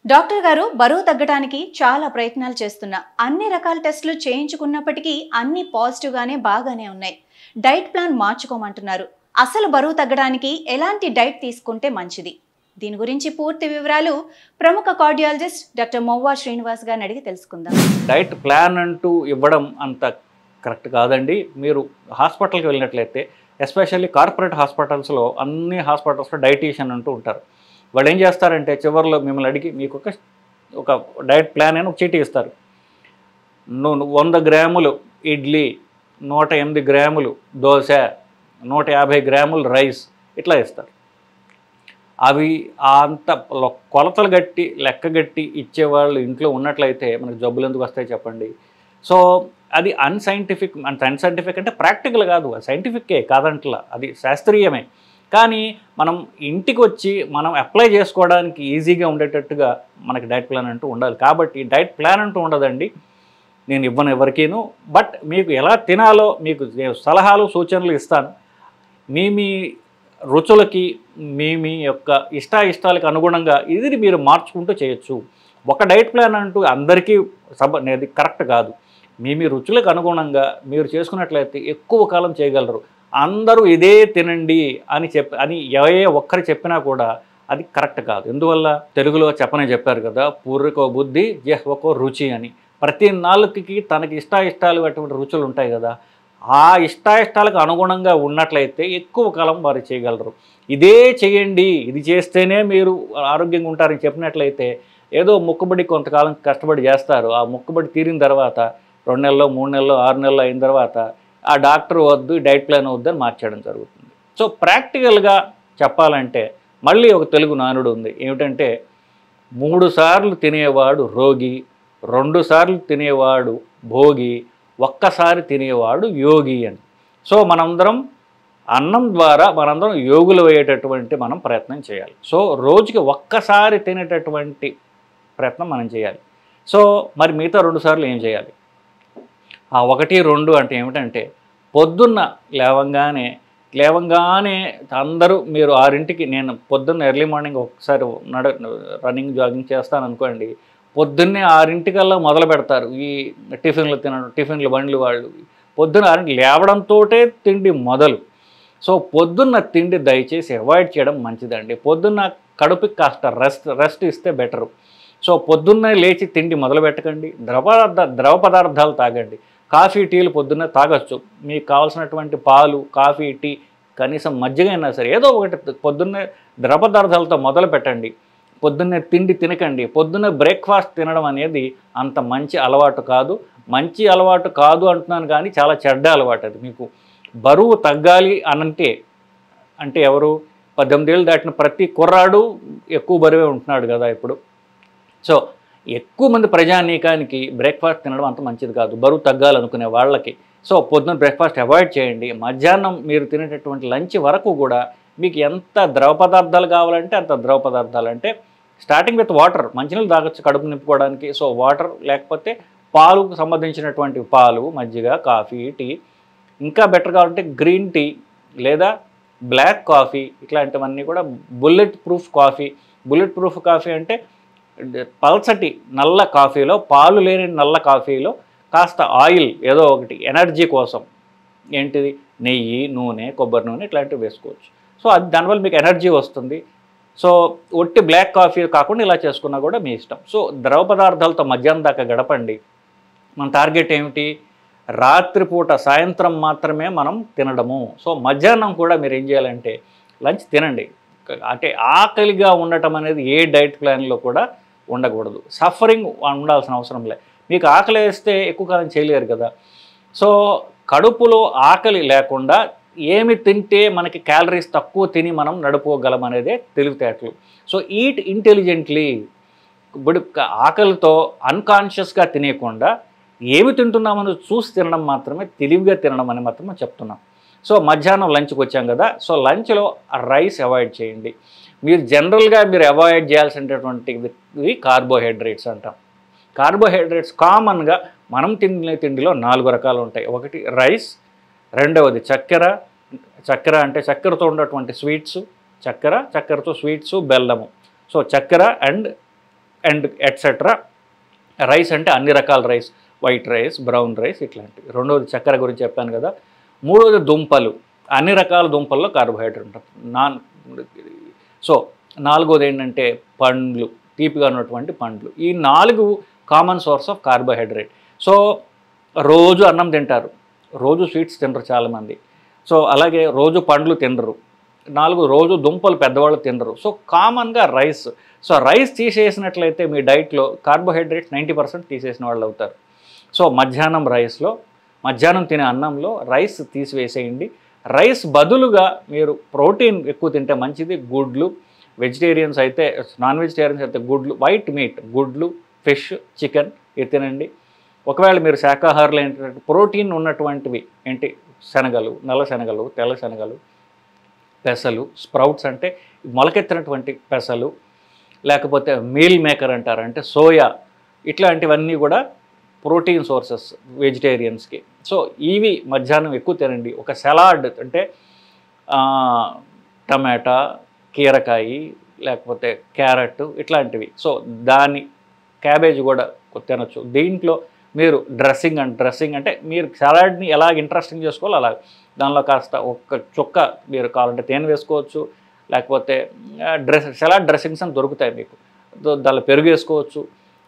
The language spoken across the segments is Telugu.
డాక్టర్ గారు బరువు తగ్గడానికి చాలా ప్రయత్నాలు చేస్తున్నా అన్ని రకాల టెస్టులు చేయించుకున్నప్పటికీ అన్ని పాజిటివ్ గానే బాగానే ఉన్నాయి. డైట్ ప్లాన్ మార్చుకోమంటున్నారు. అసలు బరువు తగ్గడానికి ఎలాంటి డైట్ తీసుకుంటే మంచిది? దీని గురించి పూర్తి వివరాలు ప్రముఖ కార్డియాలజిస్ట్ డాక్టర్ మొవ్వా శ్రీనివాస్ గారిని అడిగి తెలుసుకుందాం. డైట్ ప్లాన్ అంటూ ఇవ్వడం అంత కరెక్ట్ కాదండి. మీరు హాస్పిటల్కి వెళ్ళినట్లయితే ఎస్పెషల్లీ కార్పొరేట్ హాస్పిటల్స్లో అన్ని హాస్పిటల్స్లో డైటీషియన్ అంటూ ఉంటారు. వాళ్ళు ఏం చేస్తారంటే చివరిలో మిమ్మల్ని అడిగి మీకు ఒక డైట్ ప్లాన్ అని ఒక చీటీ ఇస్తారు. 100 గ్రాములు ఇడ్లీ, 108 గ్రాములు దోశ, 150 గ్రాములు రైస్ ఇట్లా ఇస్తారు. అవి అంత కొలతలు గట్టి లెక్కగట్టి ఇచ్చేవాళ్ళు ఇంట్లో ఉన్నట్లయితే మనకు జబ్బులు ఎందుకు వస్తాయి చెప్పండి. సో అది అన్సైంటిఫిక్ అంటే ప్రాక్టికల్ కాదు, సైంటిఫిక్కే కాదంట్లా, అది శాస్త్రీయమే. కానీ మనం ఇంటికి వచ్చి మనం అప్లై చేసుకోవడానికి ఈజీగా ఉండేటట్టుగా మనకి డైట్ ప్లాన్ అంటూ ఉండాలి. కాబట్టి డైట్ ప్లాన్ అంటూ ఉండదండి, నేను ఇవ్వను ఎవరికీను. బట్ మీకు ఎలా తినాలో మీకు సలహాలు సూచనలు ఇస్తాను. మీ రుచులకి మీ యొక్క ఇష్టాయిష్టాలకు అనుగుణంగా ఇది మీరు మార్చుకుంటూ చేయొచ్చు. ఒక డైట్ ప్లాన్ అంటూ అందరికీ అనేది కరెక్ట్ కాదు. మీ రుచులకు అనుగుణంగా మీరు చేసుకున్నట్లయితే ఎక్కువ కాలం చేయగలరు. అందరూ ఇదే తినండి అని ఏ ఒక్కరు చెప్పినా కూడా అది కరెక్ట్ కాదు. ఎందువల్ల తెలుగులో చెప్పారు కదా, పూర్వకో బుద్ధి జహ్వకో రుచి అని. ప్రతి నాలుగుకి తనకి ఇష్టాయిష్టాలు అటువంటి రుచులు ఉంటాయి కదా, ఆ ఇష్టాయిష్టాలకు అనుగుణంగా ఉన్నట్లయితే ఎక్కువ కాలం వారు చేయగలరు. ఇదే చేయండి, ఇది చేస్తేనే మీరు ఆరోగ్యంగా ఉంటారని చెప్పినట్లయితే ఏదో మొక్కుబడి కొంతకాలం కష్టపడి చేస్తారు. ఆ మొక్కుబడి తీరిన తర్వాత 2 నెలలు 3 నెలలు 6 నెలలు అయిన తర్వాత ఆ డాక్టర్ వద్దు, డైట్ ప్లాన్ వద్దు అని మార్చడం జరుగుతుంది. సో ప్రాక్టికల్గా చెప్పాలంటే మళ్ళీ ఒక తెలుగు నానుడు ఉంది, ఏమిటంటే 3 సార్లు తినేవాడు రోగి, 2 సార్లు తినేవాడు భోగి, ఒక్కసారి తినేవాడు యోగి అని. సో మనందరం అన్నం ద్వారా మనందరం యోగులు అయ్యేటటువంటి మనం ప్రయత్నం చేయాలి. సో రోజుకి ఒక్కసారి తినేటటువంటి ప్రయత్నం మనం చేయాలి. సో మరి మిగతా 2 సార్లు ఏం చేయాలి? ఆ 1, 2 అంటే ఏమిటంటే పొద్దున్న లేవంగానే అందరూ మీరు 6ంటికి, నేను పొద్దున్న ఎర్లీ మార్నింగ్ ఒకసారి రన్నింగ్ జాగింగ్ చేస్తాను అనుకోండి, పొద్దున్నే 6ంటికల్లా మొదలు పెడతారు ఈ టిఫిన్లు తినడం. టిఫిన్లు బండ్లు వాళ్ళు పొద్దున్న 6ంటికి లేవడంతో తిండి మొదలు. సో పొద్దున్న తిండి దయచేసి అవాయిడ్ చేయడం మంచిదండి. పొద్దున్న కడుపుకి కాస్త రెస్ట్ ఇస్తే బెటరు. సో పొద్దున్నే లేచి తిండి మొదలు పెట్టకండి. ద్రవ పదార్థాలు తాగండి. కాఫీ టీలు పొద్దున్నే తాగొచ్చు. మీకు కావాల్సినటువంటి పాలు, కాఫీ, టీ, కనీసం మజ్జిగ అయినా సరే ఏదో ఒకటి పొద్దున్నే ద్రవ పదార్థాలతో మొదలు పెట్టండి. పొద్దున్నే తిండి తినకండి. పొద్దున్నే బ్రేక్ఫాస్ట్ తినడం అనేది అంత మంచి అలవాటు కాదు. మంచి అలవాటు కాదు అంటున్నాను కానీ చాలా చెడ్డ అలవాటు అది. మీకు బరువు తగ్గాలి అంటే ఎవరు 18 ఏళ్ళు దాటిన ప్రతి కుర్రాడు ఎక్కువ బరువే ఉంటున్నాడు కదా ఇప్పుడు. సో ఎక్కువ మంది ప్రజానీకానికి బ్రేక్ఫాస్ట్ తినడం అంత మంచిది కాదు బరువు తగ్గాలనుకునే వాళ్ళకి. సో పొద్దున్న బ్రేక్ఫాస్ట్ అవాయిడ్ చేయండి. మధ్యాహ్నం మీరు తినేటటువంటి లంచ్ వరకు కూడా మీకు ఎంత ద్రవ పదార్థాలు కావాలంటే అంత ద్రవ పదార్థాలు, అంటే స్టార్టింగ్ విత్ వాటర్, మంచినీళ్ళు తాగొచ్చు కడుపు నింపుకోవడానికి. సో వాటర్, లేకపోతే పాలుకు సంబంధించినటువంటి పాలు, మజ్జిగ, కాఫీ, టీ. ఇంకా బెటర్ కావాలంటే గ్రీన్ టీ లేదా బ్లాక్ కాఫీ, ఇట్లాంటివన్నీ కూడా. బుల్లెట్ ప్రూఫ్ కాఫీ అంటే పల్చటి నల్ల కాఫీలో, పాలు లేని నల్ల కాఫీలో కాస్త ఆయిల్ ఏదో ఒకటి ఎనర్జీ కోసం, ఏంటిది నెయ్యి, నూనె, కొబ్బరి నూనె ఇట్లాంటివి వేసుకోవచ్చు. సో అది దానివల్ల మీకు ఎనర్జీ వస్తుంది. సో ఒట్టి బ్లాక్ కాఫీ కాకుండా ఇలా చేసుకున్నా కూడా మీ ఇష్టం. సో ద్రవ పదార్థాలతో మధ్యాహ్నం దాకా గడపండి. మన టార్గెట్ ఏమిటి? రాత్రిపూట సాయంత్రం మాత్రమే మనం తినడము. సో మధ్యాహ్నం కూడా మీరు ఏం చేయాలంటే లంచ్ తినండి. అంటే ఆకలిగా ఉండటం అనేది ఏ డైట్ ప్లాన్లో కూడా ఉండకూడదు. సఫరింగ్ ఉండాల్సిన అవసరం లేదు. మీకు ఆకలి వేస్తే ఎక్కువ కాలం చేయలేరు కదా. సో కడుపులో ఆకలి లేకుండా ఏమి తింటే మనకి క్యాలరీస్ తక్కువ తిని మనం నడుపుకోగలం అనేదే తెలివితేటలు. So eat intelligently. ఇప్పుడు ఆకలితో అన్కాన్షియస్గా తినేయకుండా ఏమి తింటున్నామని చూసి తినడం మాత్రమే, తెలివిగా తినడం అని మాత్రమే చెప్తున్నాం. సో మధ్యాహ్నం లంచ్కి వచ్చాం కదా, సో లంచ్లో రైస్ అవాయిడ్ చేయండి. మీరు జనరల్గా అవాయిడ్ చేయాల్సినటువంటివి కార్బోహైడ్రేట్స్ అంటాం. కార్బోహైడ్రేట్స్ కామన్గా మనం తినే తిండిలో 4 రకాలు ఉంటాయి. ఒకటి రైస్, రెండవది చక్కెర అంటే చక్కెరతో ఉన్నటువంటి స్వీట్స్, చక్కెరతో స్వీట్స్, బెల్లము. సో చక్కెర అండ్ అండ్ ఎట్సెట్రా. రైస్ అంటే అన్ని రకాల rice, white rice, brown rice ఇట్లాంటివి. రెండవది చక్కెర గురించి చెప్పాను కదా. మూడవది దుంపలు, అన్ని రకాల దుంపల్లో కార్బోహైడ్రేట్ ఉంటుంది. సో నాలుగోది ఏంటంటే పండ్లు, తీపిగా ఉన్నటువంటి పండ్లు. ఈ 4 common source of carbohydrate. So రోజు అన్నం తింటారు, రోజు స్వీట్స్ తినరు చాలామంది. సో అలాగే రోజు పండ్లు తినరు. 4 రోజు దుంపలు పెద్దవాళ్ళు తినరు. సో కామన్గా రైస్. సో రైస్ తీసేసినట్లయితే మీ డైట్లో కార్బోహైడ్రేట్స్ 90% తీసేసిన వాళ్ళు అవుతారు. సో మధ్యాహ్నం రైస్లో, మధ్యాహ్నం తినే అన్నంలో రైస్ తీసివేసేయండి. రైస్ బదులుగా మీరు ప్రోటీన్ ఎక్కువ తింటే మంచిది. గుడ్లు, వెజిటేరియన్స్ అయితే, నాన్ వెజిటేరియన్స్ అయితే గుడ్లు, వైట్ మీట్, గుడ్లు, ఫిష్, చికెన్ ఇది తినండి. ఒకవేళ మీరు శాకాహారులు ఏంటంటే ప్రోటీన్ ఉన్నటువంటివి ఏంటి, శనగలు, నల్ల శనగలు, తెల్ల శనగలు, పెసలు, స్ప్రౌట్స్ అంటే మొలకెత్తినటువంటి పెసలు, లేకపోతే మీల్ మేకర్ అంటారు అంటే సోయా, ఇట్లాంటివన్నీ కూడా ప్రోటీన్ సోర్సెస్ వెజిటేరియన్స్కి. సో ఇవి మధ్యాహ్నం ఎక్కువ తినండి. ఒక సలాడ్ అంటే టమాటా, కీరకాయ, లేకపోతే క్యారెట్ ఇట్లాంటివి. సో దాని క్యాబేజ్ కూడా తినచ్చు. దీంట్లో మీరు డ్రెస్సింగ్ అంటే మీరు సలాడ్ని ఎలా ఇంట్రెస్టింగ్ చేసుకోవాలో అలా, దానిలో కాస్త ఒక్క చుక్క మీరు కావాలంటే తేనె వేసుకోవచ్చు, లేకపోతే సలాడ్ డ్రెస్సింగ్స్ అని దొరుకుతాయి మీకు, దానిలో పెరుగు వేసుకోవచ్చు.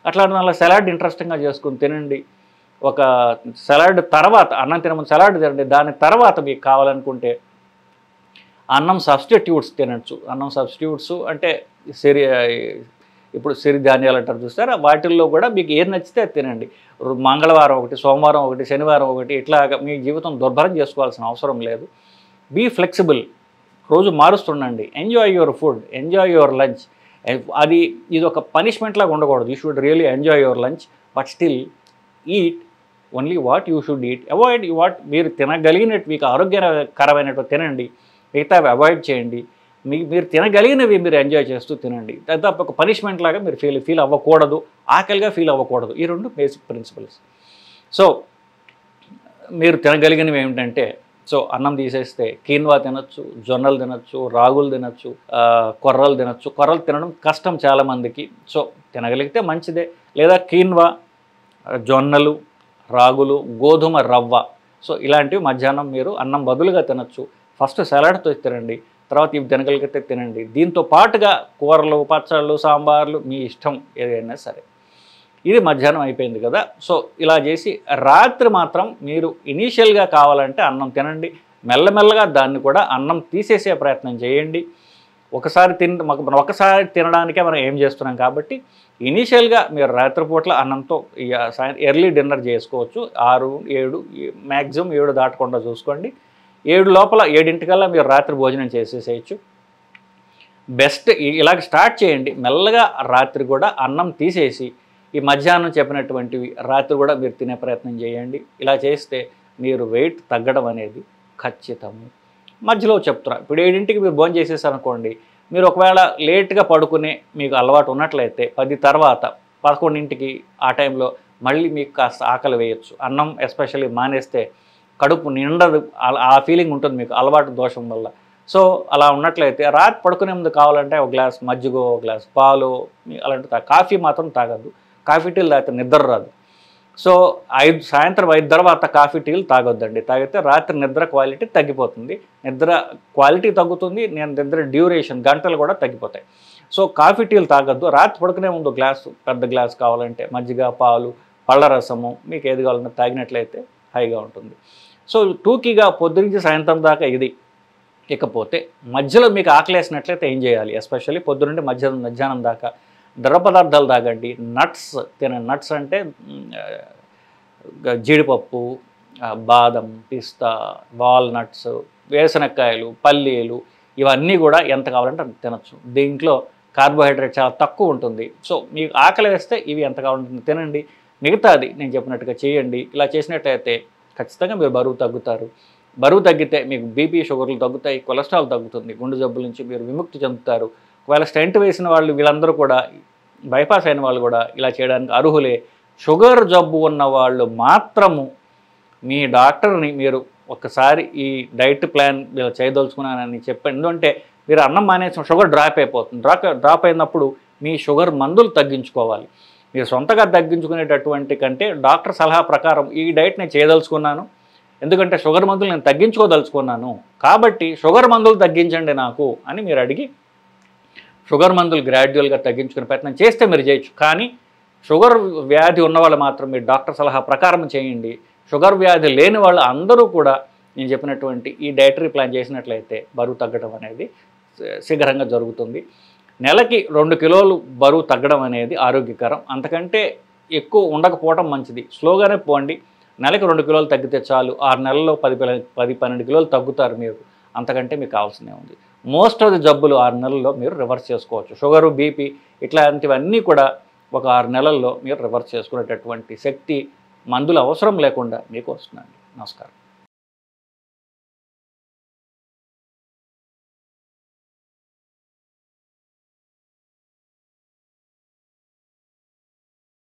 అట్లా దానిలో సలాడ్ ఇంట్రెస్టింగ్గా చేసుకుని తినండి. ఒక సలాడ్ తర్వాత, అన్నం తినముందు సలాడ్ తినండి. దాని తర్వాత మీకు కావాలనుకుంటే అన్నం సబ్స్టిట్యూట్స్ తినచ్చు. అన్నం సబ్స్టిట్యూట్స్ అంటే ఇప్పుడు సిరిధాన్యాలు అంటారు చూస్తారా, వాటిల్లో కూడా మీకు ఏది నచ్చితే అది తినండి. మంగళవారం ఒకటి, సోమవారం ఒకటి, శనివారం ఒకటి, ఇట్లాగా మీ జీవితం దుర్భరం చేసుకోవాల్సిన అవసరం లేదు. బీ ఫ్లెక్సిబుల్, రోజు మారుస్తుండండి. Enjoy your food, enjoy your lunch. ఇది ఒక పనిష్మెంట్ లాగా ఉండకూడదు. You should really enjoy your lunch, but still eat only what you should eat. Avoid what మీరు తినగలిగినట్టు, మీకు ఆరోగ్యకరమైనట్టు తినండి, మిగతావి అవాయిడ్ చేయండి. మీరు తినగలిగినవి మీరు ఎంజాయ్ చేస్తూ తినండి. దాదాపు ఒక పనిష్మెంట్ లాగా మీరు ఫీల్ అవ్వకూడదు, ఆకలిగా ఫీల్ అవ్వకూడదు. ఈ 2 బేసిక్ ప్రిన్సిపల్స్. సో మీరు తినగలిగినవి ఏమిటంటే, సో అన్నం తీసేస్తే కీన్వా తినచ్చు, జొన్నలు తినచ్చు, రాగులు తినచ్చు, కొర్రలు తినచ్చు. కొర్రలు తినడం కష్టం చాలామందికి. సో తినగలిగితే మంచిదే. లేదా కీన్వా, జొన్నలు, రాగులు, గోధుమ రవ్వ, సో ఇలాంటివి మధ్యాహ్నం మీరు అన్నం బదులుగా తినచ్చు. ఫస్ట్ సలాడ్తో తినండి, తర్వాత ఇవి తినగలిగితే తినండి. దీంతో పాటుగా కూరలు, పచ్చళ్ళు, సాంబార్లు మీ ఇష్టం ఏదైనా సరే. ఇది మధ్యాహ్నం అయిపోయింది కదా. సో ఇలా చేసి రాత్రి మాత్రం మీరు ఇనీషియల్గా కావాలంటే అన్నం తినండి, మెల్లమెల్లగా దాన్ని కూడా అన్నం తీసేసే ప్రయత్నం చేయండి. ఒకసారి తినడానికే మనం ఏం చేస్తున్నాం కాబట్టి ఇనీషియల్గా మీరు రాత్రిపూట్ల అన్నంతో ఎర్లీ డిన్నర్ చేసుకోవచ్చు. 6, 7, మ్యాక్సిమం 7 దాటకుండా చూసుకోండి. 7 లోపల 7 మీరు రాత్రి భోజనం చేసేసేయచ్చు. బెస్ట్ ఇలాగ స్టార్ట్ చేయండి. మెల్లగా రాత్రి కూడా అన్నం తీసేసి ఈ మధ్యాహ్నం చెప్పినటువంటివి రాత్రి కూడా మీరు తినే ప్రయత్నం చేయండి. ఇలా చేస్తే మీరు వెయిట్ తగ్గడం అనేది ఖచ్చితము. మధ్యలో చెప్తున్నా, ఇప్పుడు 7ంటికి మీరు భోజనం చేసేసారనుకోండి, మీరు ఒకవేళ లేట్గా పడుకునే మీకు అలవాటు ఉన్నట్లయితే 10 తర్వాత 11ంటికి ఆ టైంలో మళ్ళీ మీకు కాస్త ఆకలి వేయచ్చు. అన్నం ఎస్పెషల్లీ మానేస్తే కడుపు నిండదు, ఆ ఫీలింగ్ ఉంటుంది మీకు అలవాటు దోషం వల్ల. సో అలా ఉన్నట్లయితే రాత్రి పడుకునే ముందు కావాలంటే ఒక గ్లాస్ మజ్జిగో, ఒక గ్లాస్ పాలు అలాంటి కాఫీ మాత్రం తాగద్దు. కాఫీ టీలు తాగితే నిద్ర రాదు. సో సాయంత్రం 5 తర్వాత కాఫీ టీలు తాగొద్దండి. తాగితే రాత్రి నిద్ర క్వాలిటీ తగ్గిపోతుంది, నిద్ర క్వాలిటీ తగ్గుతుంది, నిద్ర డ్యూరేషన్ గంటలు కూడా తగ్గిపోతాయి. సో కాఫీ టీలు తాగొద్దు. రాత్రి పడుకునే ముందు పెద్ద గ్లాస్ కావాలంటే మజ్జిగ, పాలు, పళ్ళ రసము మీకు ఏది కావాలన్నా తాగినట్లయితే హాయిగా ఉంటుంది. సో టూకీగా పొద్దునుంచి సాయంత్రం దాకా ఇది. ఇకపోతే మధ్యలో మీకు ఆకలేసినట్లయితే ఏం చేయాలి, ఎస్పెషల్లీ పొద్దునుండి మధ్యాహ్నం దాకా ద్రవ పదార్థాలు తాగండి. నట్స్ తినండి. నట్స్ అంటే జీడిపప్పు, బాదం, పిస్తా, వాల్నట్స్, వేరుశనక్కాయలు, పల్లీలు ఇవన్నీ కూడా ఎంత కావాలంటే అంత తినచ్చు. దీంట్లో కార్బోహైడ్రేట్ చాలా తక్కువ ఉంటుంది. సో మీకు ఆకలి వేస్తే ఇవి ఎంత కావాలంటే తినండి, మిగతాది నేను చెప్పినట్టుగా చేయండి. ఇలా చేసినట్లయితే ఖచ్చితంగా మీరు బరువు తగ్గుతారు. బరువు తగ్గితే మీకు బీపీ, షుగర్లు తగ్గుతాయి, కొలెస్ట్రాల్ తగ్గుతుంది, గుండె జబ్బుల నుంచి మీరు విముక్తి చెందుతారు. ఒకవేళ స్టెంట్ వేసిన వాళ్ళు వీళ్ళందరూ కూడా, బైపాస్ అయిన వాళ్ళు కూడా ఇలా చేయడానికి అర్హులే. షుగర్ జబ్బు ఉన్న వాళ్ళు మాత్రము మీ డాక్టర్ని మీరు ఒక్కసారి ఈ డైట్ ప్లాన్ చేయదలుచుకున్నానని చెప్పండి. ఎందుకంటే మీరు అన్నం మానేసిన షుగర్ డ్రాప్ అయిపోతుంది. డ్రాప్ అయినప్పుడు మీ షుగర్ మందులు తగ్గించుకోవాలి. మీరు సొంతగా తగ్గించుకునేటటువంటి కంటే డాక్టర్ సలహా ప్రకారం ఈ డైట్ నేను చేయదలుచుకున్నాను, ఎందుకంటే షుగర్ మందులు నేను తగ్గించుకోదలుచుకున్నాను, కాబట్టి షుగర్ మందులు తగ్గించండి నాకు అని మీరు అడిగి షుగర్ మందులు గ్రాడ్యువల్గా తగ్గించుకునే ప్రయత్నం చేస్తే మీరు చేయొచ్చు. కానీ షుగర్ వ్యాధి ఉన్నవాళ్ళు మాత్రం మీరు డాక్టర్ సలహా ప్రకారం చేయండి. షుగర్ వ్యాధి లేని వాళ్ళు అందరూ కూడా నేను చెప్పినటువంటి ఈ డైటరీ ప్లాన్ చేసినట్లయితే బరువు తగ్గడం అనేది శీఘ్రంగా జరుగుతుంది. నెలకి 2 కిలోలు బరువు తగ్గడం అనేది ఆరోగ్యకరం, అంతకంటే ఎక్కువ ఉండకపోవడం మంచిది. స్లోగానే పోండి, నెలకి 2 కిలోలు తగ్గితే చాలు. 6 నెలల్లో 10-12 కిలోలు తగ్గుతారు మీరు, అంతకంటే మీకు కావాల్సినే ఉంది. మోస్ట్ ఆఫ్ ది జబ్బులు 6 నెలల్లో మీరు రివర్స్ చేసుకోవచ్చు. షుగరు, బీపీ ఇట్లాంటివన్నీ కూడా ఒక 6 నెలల్లో మీరు రివర్స్ చేసుకునేటటువంటి శక్తి మందులు అవసరం లేకుండా మీకు వస్తుందండి. నమస్కారం.